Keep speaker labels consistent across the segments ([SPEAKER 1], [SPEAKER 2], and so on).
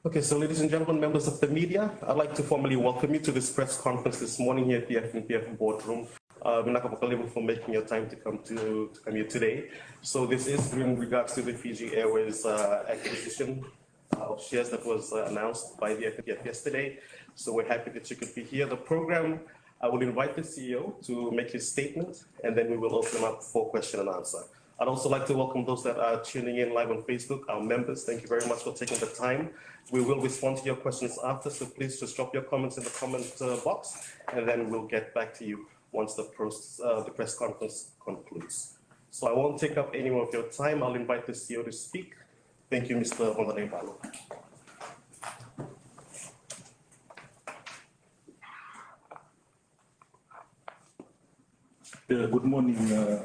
[SPEAKER 1] Okay, so ladies and gentlemen, members of the media, I'd like to formally welcome you to this press conference this morning here at the FNPF boardroom. For making your time to come here today. So this is in regards to the Fiji Airways acquisition of shares that was announced by the FNPF yesterday. So we're happy that you could be here. The program, I will invite the CEO to make his statement, and then we will open up for question and answer. I'd also like to welcome those that are tuning in live on Facebook, our members. Thank you very much for taking the time. We will respond to your questions after, so please just drop your comments in the comment box, and then we'll get back to you once the press conference concludes. So I won't take up any more of your time. I'll invite the CEO to speak. Thank you, Mr. Vodonaivalu.
[SPEAKER 2] Good morning,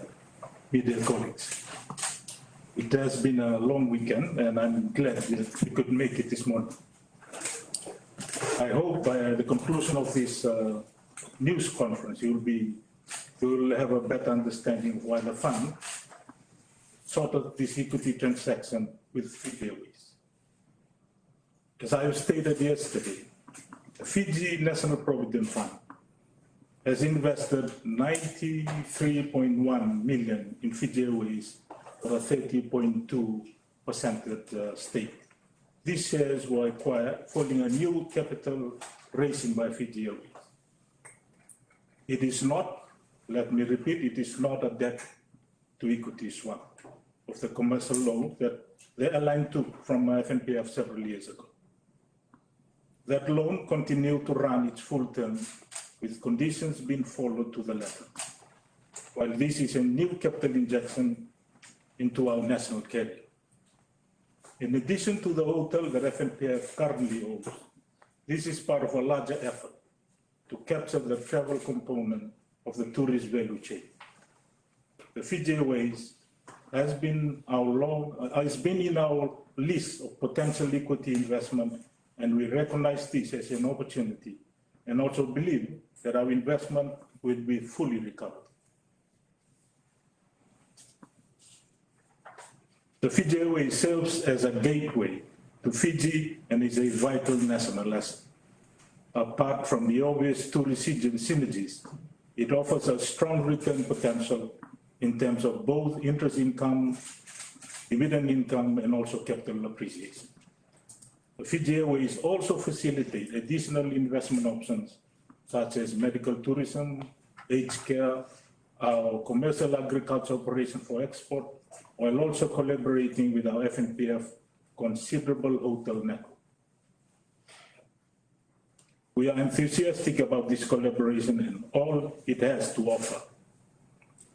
[SPEAKER 2] media colleagues. It has been a long weekend, and I'm glad that we could make it this morning. I hope by the conclusion of this news conference, you will have a better understanding of why the fund sorted this equity transaction with Fiji Airways. As I have stated yesterday, the Fiji National Provident Fund has invested 93.1 million in Fiji Airways for a 30.2% stake. These shares were acquired following a new capital raising by Fiji Airways. It is not, let me repeat, it is not a debt to equity swap of the commercial loan that the airline took from FNPF several years ago. That loan continued to run its full term with conditions being followed to the letter, while this is a new capital injection into our national carrier. In addition to the hotel that FNPF currently owns, this is part of a larger effort to capture the travel component of the tourist value chain. The Fiji Airways has been in our list of potential equity investment, and we recognize this as an opportunity and also believe that our investment will be fully recovered. The Fiji Airways serves as a gateway to Fiji and is a vital national asset. Apart from the obvious tourist synergies, it offers a strong return potential in terms of both interest income, dividend income, and also capital appreciation. The Fiji Airways also facilitate additional investment options such as medical tourism, aged care, our commercial agriculture operation for export, while also collaborating with our FNPF considerable hotel network. We are enthusiastic about this collaboration and all it has to offer.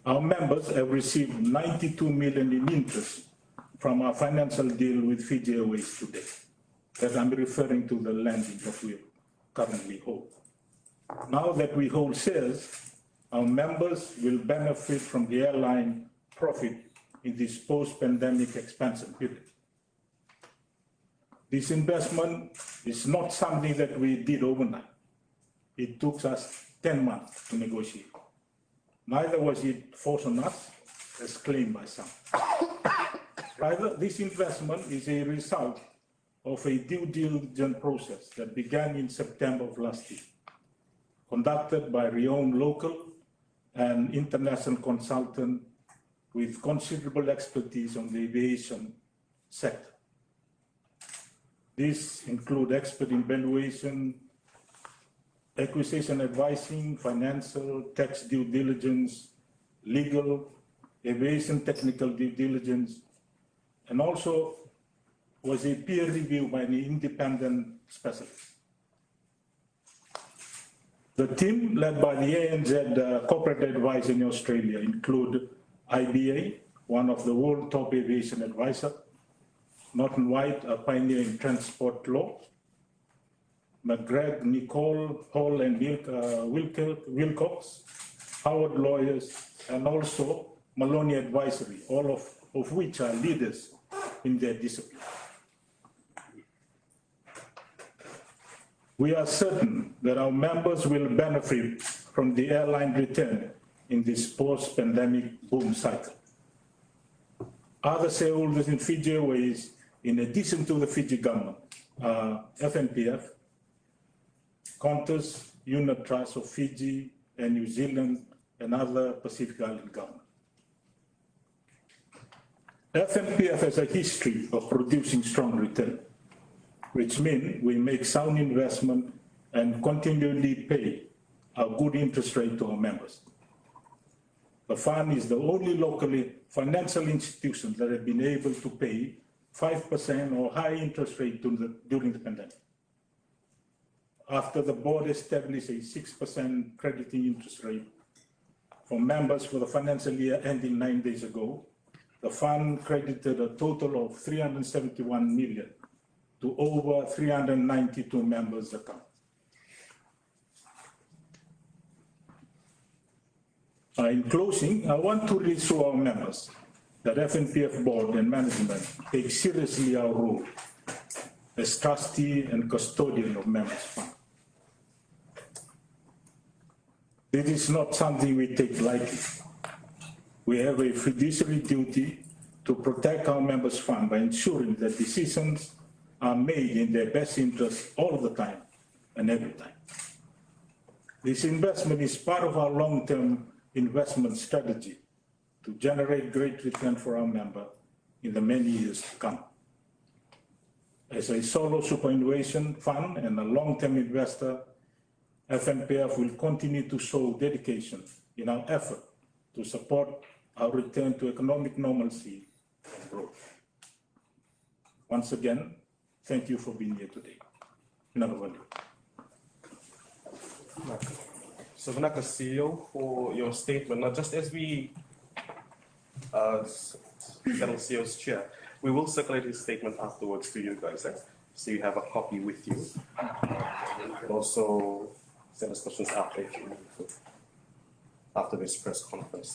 [SPEAKER 2] Our members have received 92 million in interest from our financial deal with Fiji Airways today, that I'm referring to the landing that we currently hold. Now that we hold shares, our members will benefit from the airline profit in this post-pandemic expansion period. This investment is not something that we did overnight. It took us 10 months to negotiate. Neither was it forced on us, as claimed by some. Rather, this investment is a result of a due diligence process that began in September of last year, conducted by renowned local and international consultant with considerable expertise on the aviation sector. These include expert in valuation, acquisition advising, financial, tax due diligence, legal, aviation technical due diligence, and also was a peer review by an independent specialist. The team led by the ANZ corporate advisor in Australia include IBA, one of the world top aviation advisor, Norton White, a pioneer in transport law, McGregor, Nicole, Hall and Wilcox, Howard Lawyers, and also Maloney Advisory, all of which are leaders in their discipline. We are certain that our members will benefit from the airline return in this post-pandemic boom cycle. Other shareholders in Fiji Airways in addition to the Fiji Government, FNPF, Qantas, Unit Trust of Fiji and New Zealand and other Pacific Island governments. FNPF has a history of producing strong return, which means we make sound investment and continually pay a good interest rate to our members. The fund is the only locally financial institution that has been able to pay 5% or high interest rate during the pandemic. After the board established a 6% crediting interest rate for members for the financial year ending 9 days ago, the fund credited a total of 371 million to over 392 members' accounts. In closing, I want to reassure our members that FNPF board and management take seriously our role as trustee and custodian of members' funds. This is not something we take lightly. We have a fiduciary duty to protect our members' fund by ensuring that decisions are made in their best interest all the time and every time. This investment is part of our long-term investment strategy to generate great return for our member in the many years to come. As a solo superannuation fund and a long-term investor, FNPF will continue to show dedication in our effort to support our return to economic normalcy and growth. Once again, thank you for being here today. Vinaka.
[SPEAKER 1] So Vinaka CEO, for your statement. Now, just as we settle CEO's chair, we will circulate his statement afterwards to you guys, so you have a copy with you. You can also send us questions after this press conference.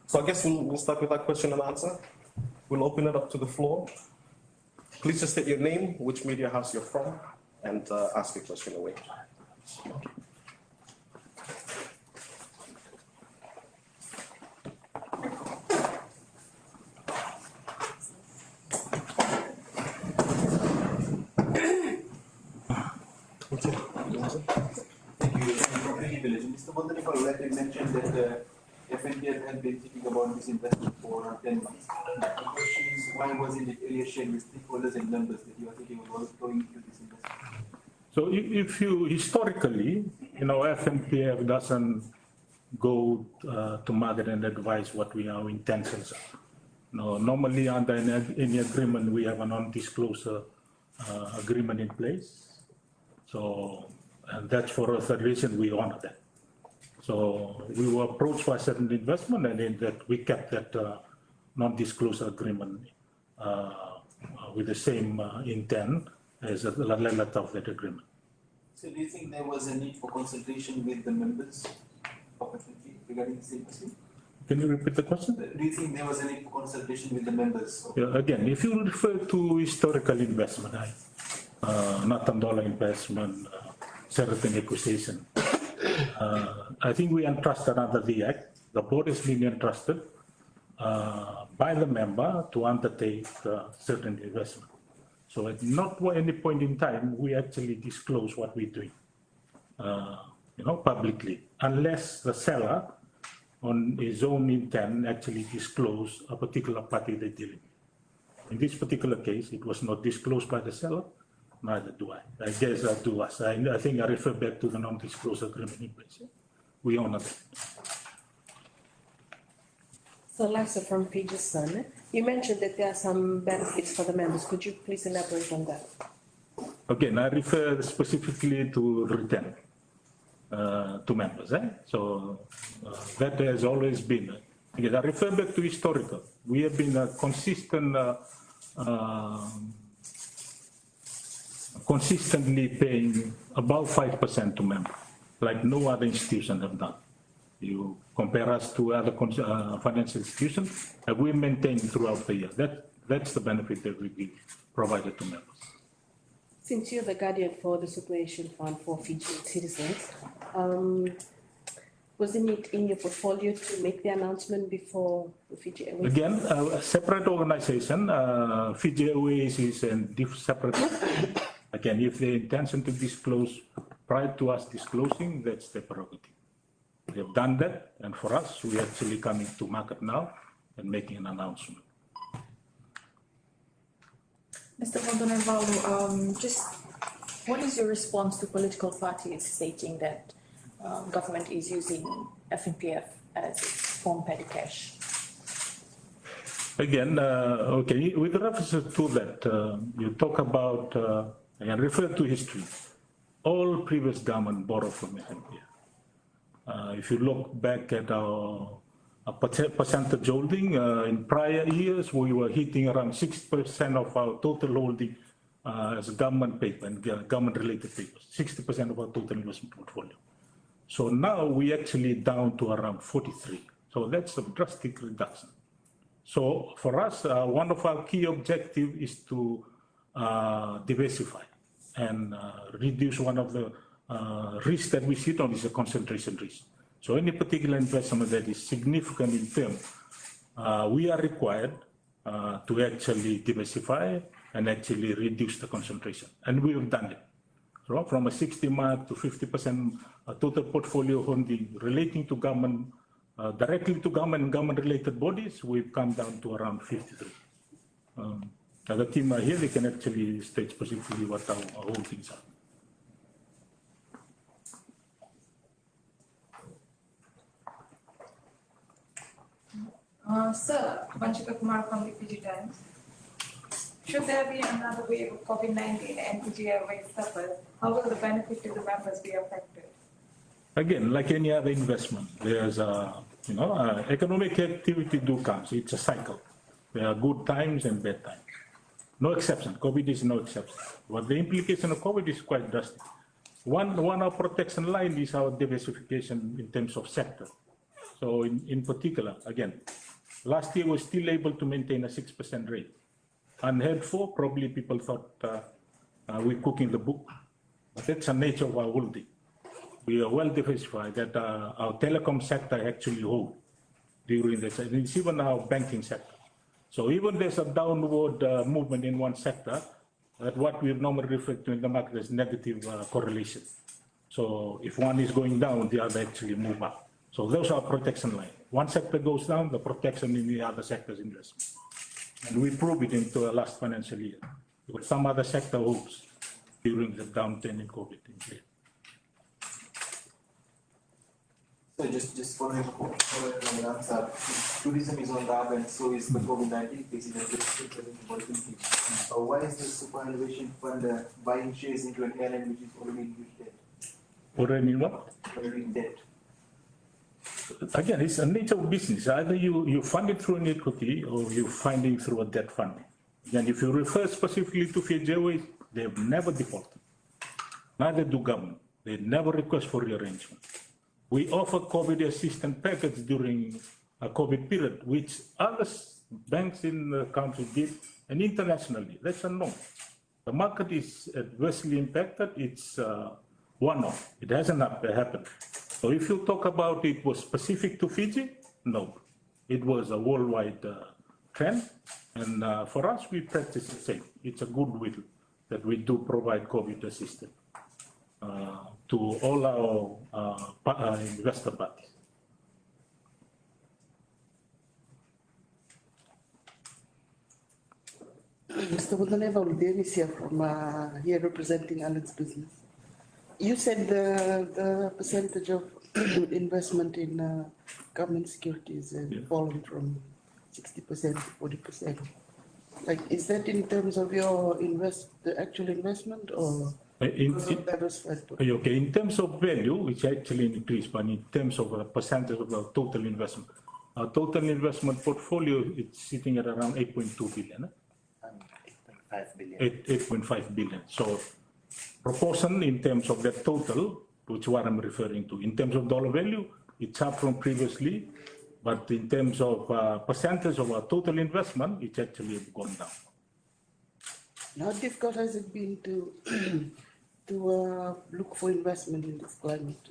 [SPEAKER 1] So I guess we'll start with that question and answer. We'll open it up to the floor. Please just state your name, which media house you're from, and ask your question away.
[SPEAKER 3] Mr. Vodonaivalu, you mentioned that FNPF had been thinking about this investment for 10 months. The question is, why wasn't it earlier shared with stakeholders and members that you are thinking about going into this investment?
[SPEAKER 2] So if you historically, FNPF doesn't go to market and advise what our intentions are. Normally under any agreement, we have a non-disclosure agreement in place. So, and that's for a third reason we honor that. So we were approached by certain investment, and in that we kept that non-disclosure agreement with the same intent as the letter of that agreement.
[SPEAKER 3] So do you think there was a need for consultation with the members of FNPF regarding the same issue?
[SPEAKER 2] Can you repeat the question?
[SPEAKER 3] Do you think there was a need for consultation with the members?
[SPEAKER 2] Yeah, again, if you refer to historical investment, not dollar investment, certain acquisition, I think we entrusted under the Act, the board has been entrusted by the member to undertake certain investment. So at not any point in time, we actually disclose what we're doing, publicly, unless the seller on his own intent actually disclose a particular party they're dealing with. In this particular case, it was not disclosed by the seller, neither do I. I guess that to us. I think I refer back to the non-disclosure agreement in place. We honor that.
[SPEAKER 4] So Lisa from Fiji Sun, you mentioned that there are some benefits for the members. Could you please elaborate on that?
[SPEAKER 2] Again, I refer specifically to return to members. So that has always been. Again, I refer back to historical. We have been a consistently paying about 5% to members, like no other institution have done. You compare us to other financial institutions, and we maintain throughout the year. That's the benefit that we give provided to members.
[SPEAKER 4] Since you're the guardian for the superannuation fund for Fijian citizens, Wasn't it in your portfolio to make the announcement before the Fiji Airways?
[SPEAKER 2] Again, a separate organization, Fiji Airways is a separate. Again, if the intention to disclose prior to us disclosing, that's their prerogative. They have done that, and for us, we are actually coming to market now and making an announcement.
[SPEAKER 5] Mr. Vodonaivalu, just what is your response to political parties stating that government is using FNPF as its form petty cash?
[SPEAKER 2] Again, okay, with reference to that, you talk about, and refer to history. All previous government borrowed from FNPF. If you look back at our percentage holding, in prior years, we were hitting around 6% of our total holding as government paper and government-related papers, 60% of our total investment portfolio. So now we actually down to around 43. So that's a drastic reduction. So for us, one of our key objectives is to diversify and reduce one of the risks that we sit on is a concentration risk. So any particular investment that is significant in terms, we are required to actually diversify and actually reduce the concentration. And we have done it. So from a 60 mark to 50% total portfolio holding relating to government, directly to government and government-related bodies, we've come down to around 53. The team are here, they can actually state specifically what our holdings are.
[SPEAKER 6] Sir, Vanshika Kumar from the Fiji Times. Should there be another wave of COVID-19 and Fiji Airways suffers, how will the benefit to the members be affected?
[SPEAKER 2] Again, like any other investment, there's economic activity do comes. It's a cycle. There are good times and bad times. No exception. COVID is no exception. But the implication of COVID is quite drastic. One of protection line is our diversification in terms of sector. So in particular, again, last year we were still able to maintain a 6% rate. Unheard for, probably people thought we're cooking the book. But that's the nature of our holding. We are well diversified that our telecom sector actually hold during this, and it's even our banking sector. So even there's a downward movement in one sector, that what we normally refer to in the market as negative correlation. So if one is going down, the other actually move up. So those are protection line. One sector goes down, the protection in the other sector's investment. And we prove it into the last financial year. Because some other sector holds during the downturn in COVID.
[SPEAKER 3] So just following up on the answer, tourism is on the up and so is the COVID-19 facing a present volatility. Why is the superannuation fund buying shares into an airline which is already in huge debt?
[SPEAKER 2] Already in what?
[SPEAKER 3] Already in debt.
[SPEAKER 2] Again, it's a nature of business. Either you fund it through an equity or you fund it through a debt funding. And if you refer specifically to Fiji Airways, they have never defaulted. Neither do government. They never request for rearrangement. We offer COVID assistance package during a COVID period, which other banks in the country did, and internationally. That's a norm. The market is adversely impacted. It's one-off. It hasn't happened. So if you talk about it was specific to Fiji, no. It was a worldwide trend. And for us, we practice the same. It's a goodwill that we do provide COVID assistance to all our investor parties.
[SPEAKER 4] Mr. Vodonaivalu, Dennis here from here representing Alan's business. You said the percentage of investment in government securities has fallen from 60% to 40%. Like, is that in terms of your the actual investment or?
[SPEAKER 2] Okay, in terms of value, it's actually increased, but in terms of a percentage of our total investment, our total investment portfolio is sitting at around 8.2 billion.
[SPEAKER 7] 8.5 billion.
[SPEAKER 2] 8.5 billion. So proportion in terms of that total, which is what I'm referring to, in terms of dollar value, it's up from previously, but in terms of percentage of our total investment, it's actually gone down.
[SPEAKER 4] How difficult has it been to look for investment in this climate?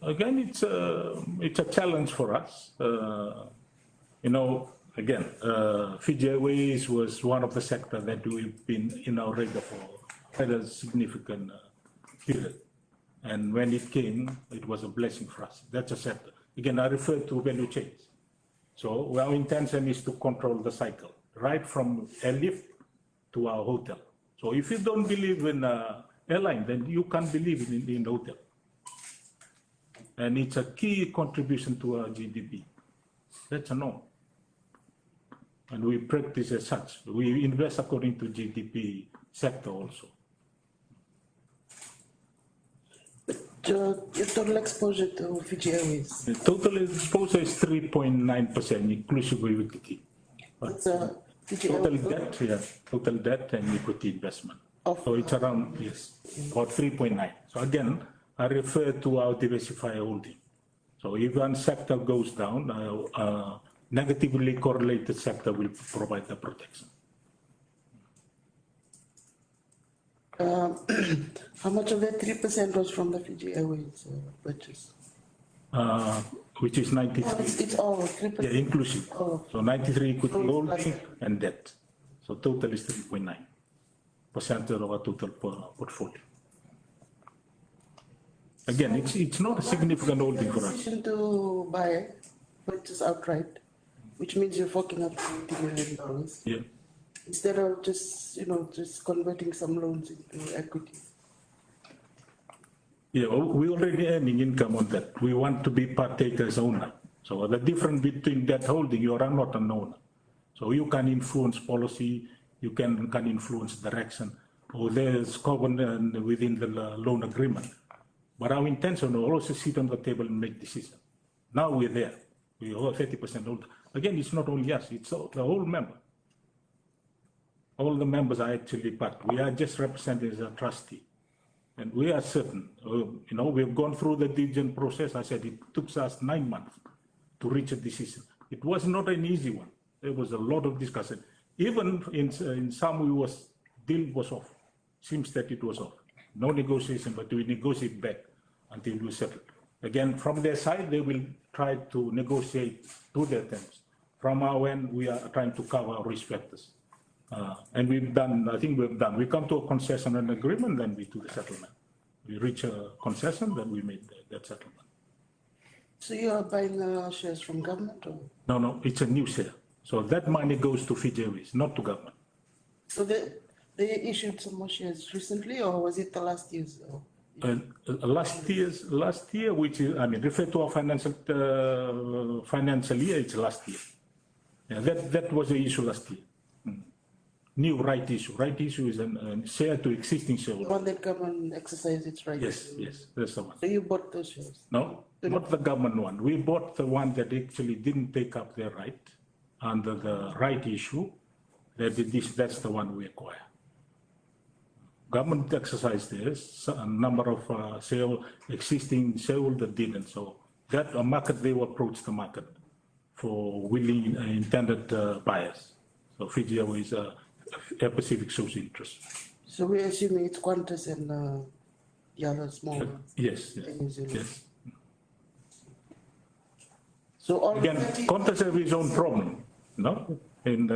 [SPEAKER 2] again, it's a challenge for us. You know, again, Fiji Airways was one of the sectors that we've been in our radar for quite a significant period. And when it came, it was a blessing for us. That's a sector. Again, I refer to value chains. So our intention is to control the cycle, right from airlift to our hotel. So if you don't believe in airline, then you can't believe in hotel. And it's a key contribution to our GDP. That's a norm. And we practice as such. We invest according to GDP sector also.
[SPEAKER 4] Your total exposure to Fiji Airways?
[SPEAKER 2] The total exposure is 3.9% inclusive of equity.
[SPEAKER 4] It's Fiji
[SPEAKER 2] Total
[SPEAKER 4] Airways
[SPEAKER 2] debt, yeah, total debt and equity investment.
[SPEAKER 4] of,
[SPEAKER 2] So it's around, yes, about 3.9. So again, I refer to our diversified holding. So if one sector goes down, negatively correlated sector will provide the protection.
[SPEAKER 4] how much of that 3% was from the Fiji Airways purchase?
[SPEAKER 2] Which is 93,
[SPEAKER 4] It's all 3%.
[SPEAKER 2] yeah, inclusive.
[SPEAKER 4] Oh.
[SPEAKER 2] So 93 equity holding and debt. So total is 3.9% of our total portfolio. Again, it's not a significant holding for us.
[SPEAKER 4] Decision to buy, purchase outright, which means you're forking out $20 million.
[SPEAKER 2] Yeah.
[SPEAKER 4] Instead of just, just converting some loans into equity.
[SPEAKER 2] Yeah, we already earning income on that. We want to be partakers owner. So the difference between that holding, you are not an owner. So you can influence policy, you can influence direction, or there's covenant within the loan agreement. But our intention will also sit on the table and make decisions. Now we're there. We are 30% older. Again, it's not only us, it's the whole member. All the members are actually part. We are just represented as a trustee. And we are certain, we've gone through the diligence process. I said it took us 9 months to reach a decision. It was not an easy one. There was a lot of discussion. Even in some, deal was off. Seems that it was off. No negotiation, but we negotiate back until we settle. Again, from their side, they will try to negotiate to their terms. From our end, we are trying to cover our risk factors. And we've done, I think we've done. We come to a concession and agreement, then we do the settlement. We reach a concession, then we make that settlement.
[SPEAKER 4] So you are buying shares from government or?
[SPEAKER 2] No, it's a new share. So that money goes to Fiji Airways, not to government.
[SPEAKER 4] So they issued some more shares recently, or was it the last year's?
[SPEAKER 2] Last year, which is, refer to our financial year, it's last year. Yeah, that was the issue last year. New right issue. Right issue is a share to existing shareholders.
[SPEAKER 4] The one that government exercised its right.
[SPEAKER 2] Yes, that's the one.
[SPEAKER 4] So you bought those shares?
[SPEAKER 2] No, not the government one. We bought the one that actually didn't take up their right under the right issue. That's the one we acquire. Government exercised theirs, a number of existing shareholders didn't. So that market, they will approach the market for willing intended buyers. So Fiji Airways Air Pacific shows interest.
[SPEAKER 4] So we're assuming it's Qantas and the other small ones?
[SPEAKER 2] Yes.
[SPEAKER 4] Yes. So all
[SPEAKER 2] again, Qantas have his own problem, no? And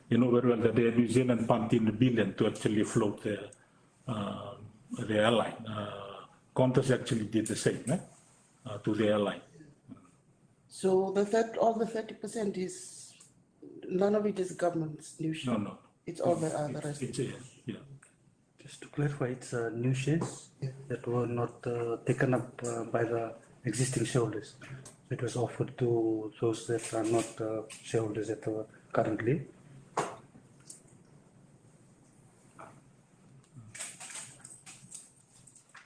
[SPEAKER 2] you know very well that New Zealand pumped in $1 billion to actually float their airline. Qantas actually did the same to the airline.
[SPEAKER 4] So all the 30% is, none of it is government's new share?
[SPEAKER 2] No.
[SPEAKER 4] It's all the rest?
[SPEAKER 2] Yeah.
[SPEAKER 7] Just to clarify, it's new shares that were not taken up by the existing shareholders. It was offered to those that are not shareholders that are currently.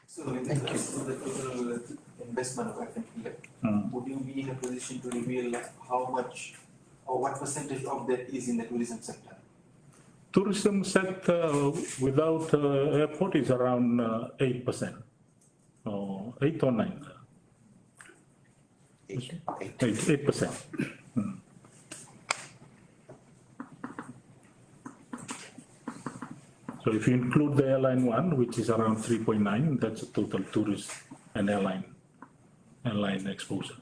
[SPEAKER 3] So with regards to the total investment of FNPF, would you be in a position to reveal how much or what percentage of that is in the tourism sector?
[SPEAKER 2] Tourism sector without airport is around 8%, or 8 or 9. 8%. So if you include the airline one, which is around 3.9, that's a total tourist and airline airline exposure.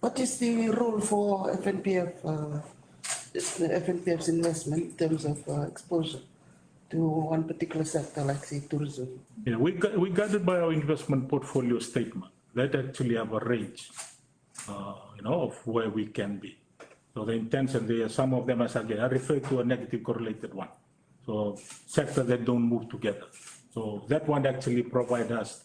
[SPEAKER 4] What is the rule for FNPF, the FNPF's investment in terms of exposure to one particular sector, like say tourism?
[SPEAKER 2] Yeah, we guided by our investment portfolio statement that actually have a range, of where we can be. So the intention there, some of them, as again, I refer to a negative correlated one. So sectors that don't move together. So that one actually provides us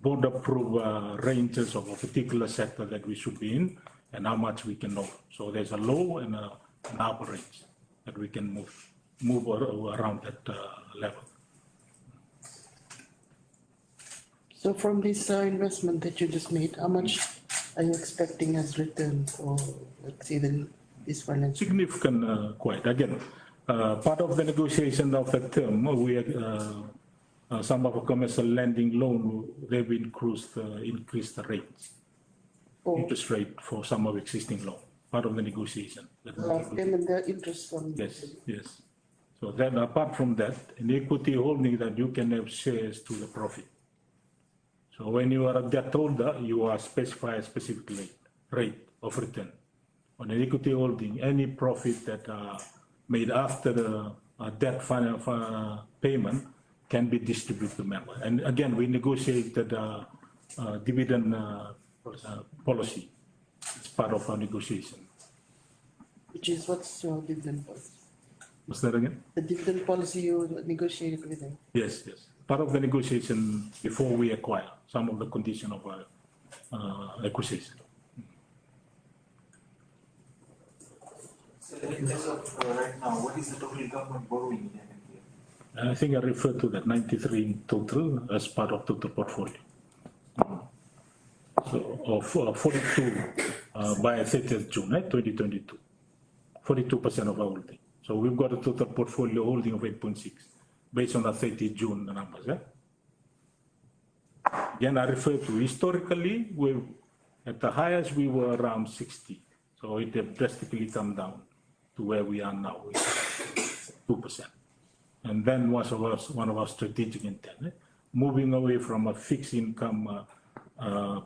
[SPEAKER 2] board-approved ranges of a particular sector that we should be in and how much we can know. So there's a low and an upper range that we can move around that level.
[SPEAKER 4] So from this investment that you just made, how much are you expecting as return for, let's say, this financial?
[SPEAKER 2] Significant, quite. Again, part of the negotiation of the term, we some of our commercial lending loan, they've increased the rates, interest rate for some of existing loan. Part of the negotiation.
[SPEAKER 4] Payment the interest on.
[SPEAKER 2] Yes, yes. So then, apart from that, in equity holding, that you can have shares to the profit. So when you are a debt holder, you are specify a specific rate of return. On an equity holding, any profit that are made after the debt final payment can be distributed to member. And again, we negotiated dividend policy as part of our negotiation.
[SPEAKER 4] Which is what's your dividend policy?
[SPEAKER 2] What's that again?
[SPEAKER 4] The dividend policy you negotiated with them?
[SPEAKER 2] Yes, yes. Part of the negotiation before we acquire some of the condition of our acquisition.
[SPEAKER 3] So as of right now, what is the total government borrowing in FNPF?
[SPEAKER 2] I think I referred to that 93 in total as part of total portfolio. So of 42 by 30th June 2022, 42% of our holding. So we've got a total portfolio holding of 8.6 based on the 30th June numbers. Yeah? Again, I refer to historically, at the highest we were around 60. So it have drastically come down to where we are now, 2%. And then was one of our strategic intent, moving away from a fixed income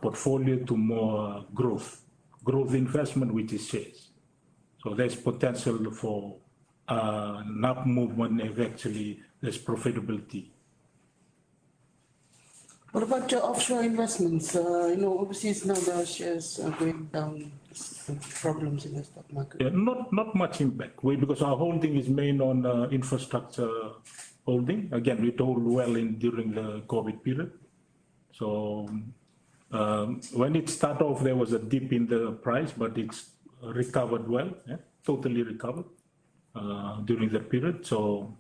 [SPEAKER 2] portfolio to more growth investment, which is shares. So there's potential for an up movement if actually there's profitability.
[SPEAKER 4] What about your offshore investments? Overseas now the shares are going down, problems in the stock market.
[SPEAKER 2] Yeah, not much impact, because our holding is main on infrastructure holding. Again, we told well during the COVID period. So when it started off, there was a dip in the price, but it's recovered well, totally recovered during that period. So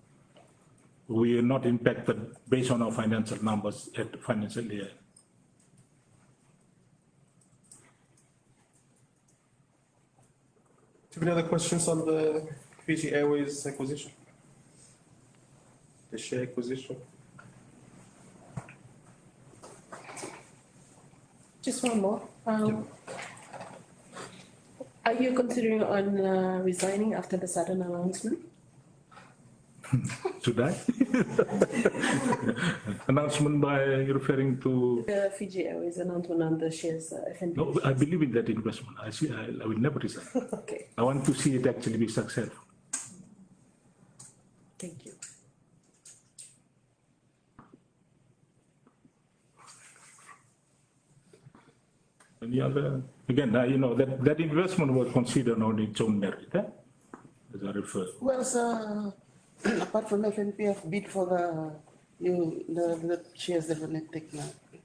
[SPEAKER 2] we are not impacted based on our financial numbers at the financial year.
[SPEAKER 1] Do you have any other questions on the Fiji Airways acquisition? The share acquisition?
[SPEAKER 8] Just one more. Are you considering on resigning after the sudden announcement?
[SPEAKER 2] Should I? Announcement by referring to?
[SPEAKER 8] The Fiji Airways announcement on the shares, FNPF.
[SPEAKER 2] No, I believe in that investment. I will never resign.
[SPEAKER 8] Okay,
[SPEAKER 2] I want to see it actually be successful.
[SPEAKER 8] thank you.
[SPEAKER 2] Any other? Again, that investment was considered on its own merit, as I refer.
[SPEAKER 4] Well, sir, apart from FNPF bid for the shares that were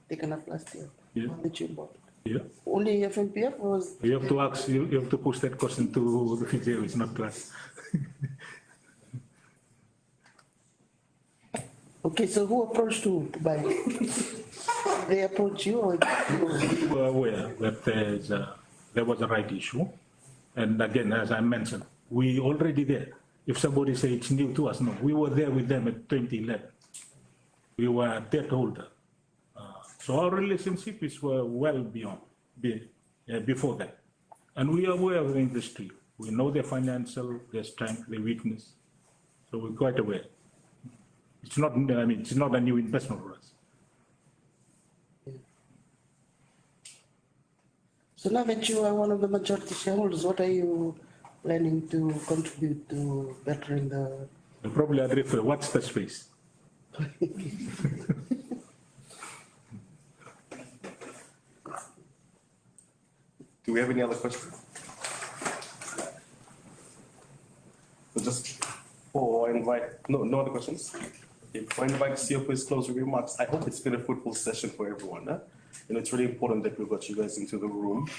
[SPEAKER 4] taken up last year,
[SPEAKER 2] Yeah.
[SPEAKER 4] that you bought.
[SPEAKER 2] Yeah.
[SPEAKER 4] Only FNPF was.
[SPEAKER 2] You have to ask. You have to push that question to the Fiji Airways, not to us.
[SPEAKER 4] Okay, so who approached you to buy it? They approached you or you?
[SPEAKER 2] We were aware that there was a right issue, and again, as I mentioned, we already there. If somebody say it's new to us, no, we were there with them at 2011. We were a debt holder. So our relationship is well beyond, before that. And we are aware of the industry. We know their financial, their strength, their weakness. So we're quite aware. It's not a new investment for us.
[SPEAKER 4] So now that you are one of the majority shareholders, what are you planning to contribute to bettering the?
[SPEAKER 2] Probably I'd refer, what's the space?
[SPEAKER 1] Do we have any other questions? So just before I invite, no other questions? Okay, before I invite CEO for his closing remarks, I hope it's been a fruitful session for everyone. Huh? You know, it's really important that we got you guys into the room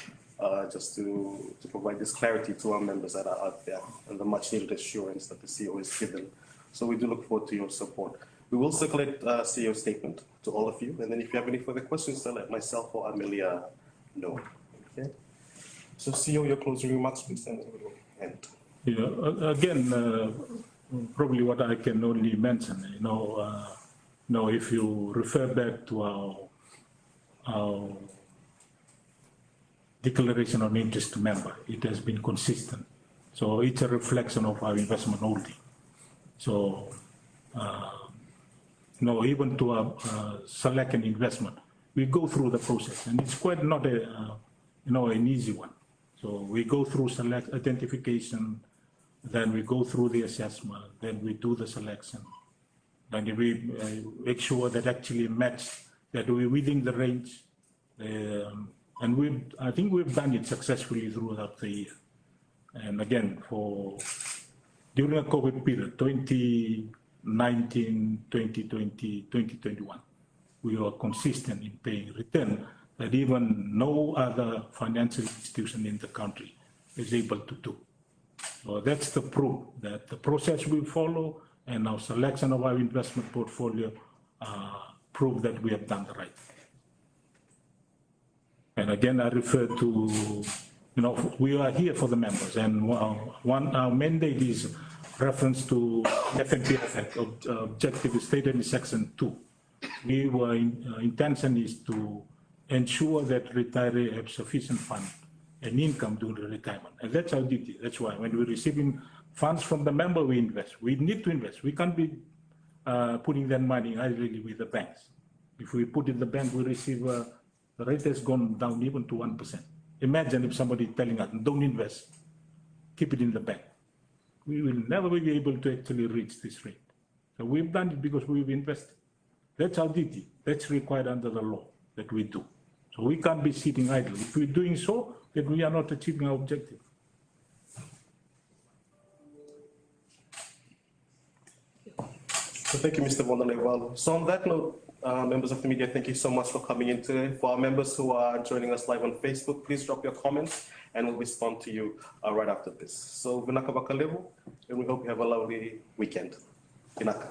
[SPEAKER 1] just to provide this clarity to our members that are out there and the much needed assurance that the CEO has given. So we do look forward to your support. We will circulate CEO statement to all of you. And then if you have any further questions, then let myself or Amelia know. Okay. So CEO, your closing remarks, please, and we will end.
[SPEAKER 2] Yeah, again, probably what I can only mention, if you refer back to our declaration of interest to member, it has been consistent. So it's a reflection of our investment holding. So, even to select an investment, we go through the process, and it's quite not an easy one. So we go through select identification, then we go through the assessment, then we do the selection, then we make sure that actually match, that we're within the range. And I think we've done it successfully throughout the year. And again, during the COVID period, 2019, 2020, 2021, we were consistent in paying return that even no other financial institution in the country is able to do. So that's the proof that the process we follow and our selection of our investment portfolio prove that we have done the right thing. And again, I refer to, we are here for the members, and our mandate is reference to FNPF Act, objective is stated in section 2. Our intention is to ensure that retirees have sufficient funds and income during retirement. And that's our duty. That's why when we're receiving funds from the member, we invest. We need to invest. We can't be putting that money idly with the banks. If we put in the bank, we receive, the rate has gone down even to 1%. Imagine if somebody telling us, don't invest, keep it in the bank. We will never be able to actually reach this rate. So we've done it because we've invested. That's our duty. That's required under the law that we do. So we can't be sitting idle. If we're doing so, then we are not achieving our objective.
[SPEAKER 1] So thank you, Mr. Vodonaivalu. So on that note, members of the media, thank you so much for coming in today. For our members who are joining us live on Facebook, please drop your comments and we'll respond to you right after this. So, Vinaka Bakalevu, and we hope you have a lovely weekend. Vinaka.